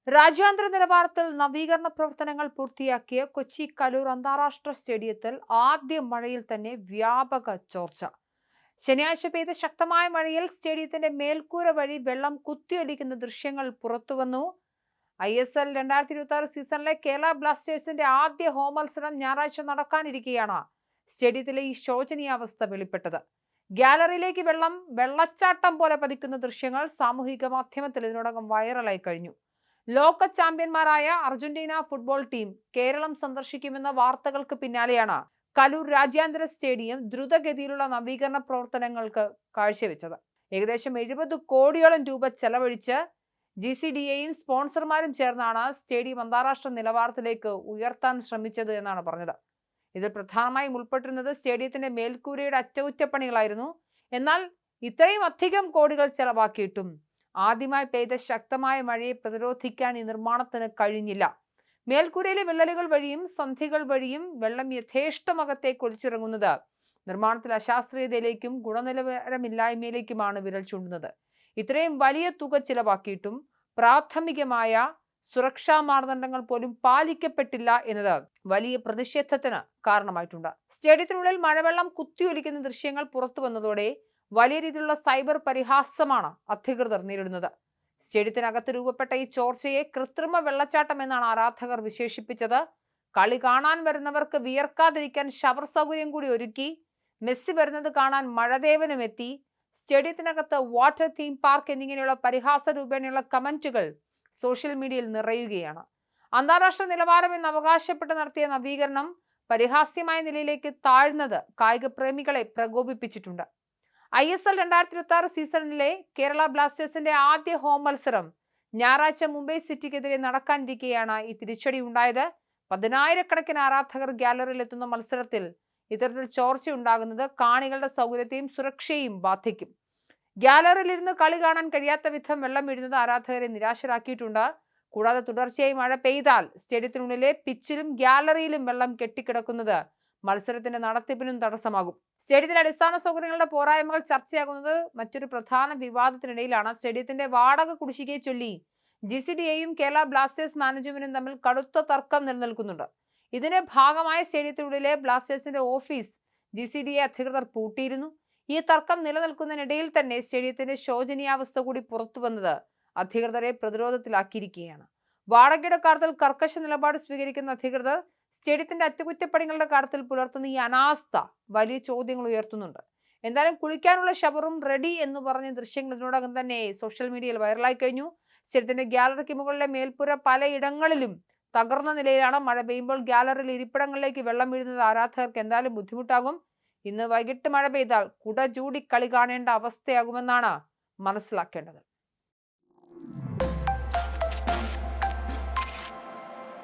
രാജ്യാന്തര നിലവാരത്തിൽ നവീകരണ പ്രവർത്തനങ്ങൾ പൂർത്തിയാക്കിയ കൊച്ചി കലൂർ അന്താരാഷ്ട്ര സ്റ്റേഡിയത്തിൽ ആദ്യ മഴയിൽ തന്നെ വ്യാപക ചോർച്ച. ശനിയാഴ്ച പെയ്ത ശക്തമായ മഴയിൽ സ്റ്റേഡിയത്തിന്റെ മേൽക്കൂര വഴി വെള്ളം കുത്തിയൊലിക്കുന്ന ദൃശ്യങ്ങൾ പുറത്തുവന്നു. ISL 2026 സീസണിലെ കേരള ബ്ലാസ്റ്റേഴ്സിന്റെ ആദ്യ ഹോം മത്സരം ഞായറാഴ്ച നടക്കാനിരിക്കെയാണ് സ്റ്റേഡിയത്തിലെ ഈ ശോചനീയാവസ്ഥ വെളിപ്പെട്ടത്. ഗാലറിയിലേക്ക് വെള്ളം വെള്ളച്ചാട്ടം പോലെ പതിക്കുന്ന ദൃശ്യങ്ങൾ സാമൂഹിക മാധ്യമത്തിൽ ഇതിനോടകം വൈറലായി കഴിഞ്ഞു. ലോക ചാമ്പ്യന്മാരായ അർജന്റീന ഫുട്ബോൾ ടീം കേരളം സന്ദർശിക്കുമെന്ന വാർത്തകൾക്ക് പിന്നാലെയാണ് കലൂർ രാജ്യാന്തര സ്റ്റേഡിയം ദ്രുതഗതിയിലുള്ള നവീകരണ പ്രവർത്തനങ്ങൾക്ക് കാഴ്ചവെച്ചത്. ഏകദേശം 70 കോടിയോളം രൂപ ചെലവഴിച്ച് GCDAയും സ്പോൺസർമാരും ചേർന്നാണ് സ്റ്റേഡിയം അന്താരാഷ്ട്ര നിലവാരത്തിലേക്ക് ഉയർത്താൻ ശ്രമിച്ചത് എന്നാണ് പറഞ്ഞത്. ഇതിൽ പ്രധാനമായും ഉൾപ്പെട്ടിരുന്നത് സ്റ്റേഡിയത്തിന്റെ മേൽക്കൂരയുടെ അറ്റകുറ്റപ്പണികളായിരുന്നു. എന്നാൽ ഇത്രയും അധികം കോടികൾ ചെലവാക്കിയിട്ടും ആദ്യമായി പെയ്ത ശക്തമായ മഴയെ പ്രതിരോധിക്കാൻ ഈ നിർമ്മാണത്തിന് കഴിഞ്ഞില്ല. മേൽക്കൂരയിലെ വിള്ളലുകൾ വഴിയും സന്ധികൾ വഴിയും വെള്ളം യഥേഷ്ടമകത്തേക്ക് ഒലിച്ചിറങ്ങുന്നത് നിർമ്മാണത്തിൽ അശാസ്ത്രീയതയിലേക്കും ഗുണനിലവാരമില്ലായ്മയിലേക്കുമാണ് വിരൽ ചൂണ്ടുന്നത്. ഇത്രയും വലിയ തുക ചിലവാക്കിയിട്ടും പ്രാഥമികമായ സുരക്ഷാ മാനദണ്ഡങ്ങൾ പോലും പാലിക്കപ്പെട്ടില്ല എന്നത് വലിയ പ്രതിഷേധത്തിന് കാരണമായിട്ടുണ്ട്. സ്റ്റേഡിയത്തിനുള്ളിൽ മഴവെള്ളം കുത്തിയൊലിക്കുന്ന ദൃശ്യങ്ങൾ പുറത്തു വന്നതോടെ വലിയ രീതിയിലുള്ള സൈബർ പരിഹാസമാണ് അധികൃതർ നേരിടുന്നത്. സ്റ്റേഡിയത്തിനകത്ത് രൂപപ്പെട്ട ഈ ചോർച്ചയെ കൃത്രിമ വെള്ളച്ചാട്ടം എന്നാണ് ആരാധകർ വിശേഷിപ്പിച്ചത്. കളി കാണാൻ വരുന്നവർക്ക് വിയർക്കാതിരിക്കാൻ ഷവർ സൗകര്യം കൂടി ഒരുക്കി. മെസ്സി വരുന്നത് കാണാൻ മഴദേവനും എത്തി. സ്റ്റേഡിയത്തിനകത്ത് വാട്ടർ തീം പാർക്ക് എന്നിങ്ങനെയുള്ള പരിഹാസ രൂപേണയുള്ള കമന്റുകൾ സോഷ്യൽ മീഡിയയിൽ നിറയുകയാണ്. അന്താരാഷ്ട്ര നിലവാരം എന്ന് അവകാശപ്പെട്ട് നടത്തിയ നവീകരണം പരിഹാസ്യമായ നിലയിലേക്ക് താഴ്ന്നത് കായിക പ്രേമികളെ പ്രകോപിപ്പിച്ചിട്ടുണ്ട്. ISL 2026 സീസണിലെ കേരള ബ്ലാസ്റ്റേഴ്സിന്റെ ആദ്യ ഹോം മത്സരം ഞായറാഴ്ച മുംബൈ സിറ്റിക്കെതിരെ നടക്കാനിരിക്കെയാണ് ഈ തിരിച്ചടി ഉണ്ടായത്. 10,000-കണക്കിന് ആരാധകർ ഗാലറിയിൽ എത്തുന്ന മത്സരത്തിൽ ഇത്തരത്തിൽ ചോർച്ച ഉണ്ടാകുന്നത് കാണികളുടെ സൗകര്യത്തെയും സുരക്ഷയെയും ബാധിക്കും. ഗാലറിയിലിരുന്ന് കളി കാണാൻ കഴിയാത്ത വിധം വെള്ളം വീഴുന്നത് ആരാധകരെ നിരാശരാക്കിയിട്ടുണ്ട്. കൂടാതെ തുടർച്ചയായി മഴ പെയ്താൽ സ്റ്റേഡിയത്തിനുള്ളിലെ പിച്ചിലും ഗാലറിയിലും വെള്ളം കെട്ടിക്കിടക്കുന്നത് മത്സരത്തിന്റെ നടത്തിപ്പിനും തടസ്സമാകും. സ്റ്റേഡിയത്തിലെ അടിസ്ഥാന സൗകര്യങ്ങളുടെ പോരായ്മകൾ ചർച്ചയാകുന്നത് മറ്റൊരു പ്രധാന വിവാദത്തിനിടയിലാണ്. സ്റ്റേഡിയത്തിന്റെ വാടക കുടിശ്ശികയെ ചൊല്ലി GCDAയും കേരള ബ്ലാസ്റ്റേഴ്സ് മാനേജ്മെന്റും തമ്മിൽ കടുത്ത തർക്കം നിലനിൽക്കുന്നുണ്ട്. ഇതിന്റെ ഭാഗമായ സ്റ്റേഡിയത്തിനുള്ളിലെ ബ്ലാസ്റ്റേഴ്സിന്റെ ഓഫീസ് GCDA അധികൃതർ പൂട്ടിയിരുന്നു. ഈ തർക്കം നിലനിൽക്കുന്നതിനിടയിൽ തന്നെ സ്റ്റേഡിയത്തിന്റെ ശോചനീയാവസ്ഥ കൂടി പുറത്തു വന്നത് അധികൃതരെ പ്രതിരോധത്തിലാക്കിയിരിക്കുകയാണ്. വാടകയുടെ കാര്യത്തിൽ കർക്കശ നിലപാട് സ്വീകരിക്കുന്ന അധികൃതർ സ്റ്റേഡിയത്തിന്റെ അറ്റകുറ്റപ്പണികളുടെ കാര്യത്തിൽ പുലർത്തുന്ന ഈ അനാസ്ഥ വലിയ ചോദ്യങ്ങൾ ഉയർത്തുന്നുണ്ട്. എന്തായാലും കുളിക്കാനുള്ള ഷവറും റെഡി എന്ന് പറഞ്ഞ ദൃശ്യങ്ങൾ ഇതിനോടകം തന്നെ സോഷ്യൽ മീഡിയയിൽ വൈറലായി കഴിഞ്ഞു. സ്റ്റേഡിയത്തിന്റെ ഗാലറിക്ക് മുകളിലെ മേൽപ്പുര പലയിടങ്ങളിലും തകർന്ന നിലയിലാണ്. മഴ പെയ്യുമ്പോൾ ഗാലറിയിൽ ഇരിപ്പിടങ്ങളിലേക്ക് വെള്ളം വീഴുന്നത് ആരാധകർക്ക് എന്തായാലും ബുദ്ധിമുട്ടാകും. ഇന്ന് വൈകിട്ട് മഴ പെയ്താൽ കുട ചൂടി കളി കാണേണ്ട അവസ്ഥയാകുമെന്നാണ് മനസ്സിലാക്കേണ്ടത്.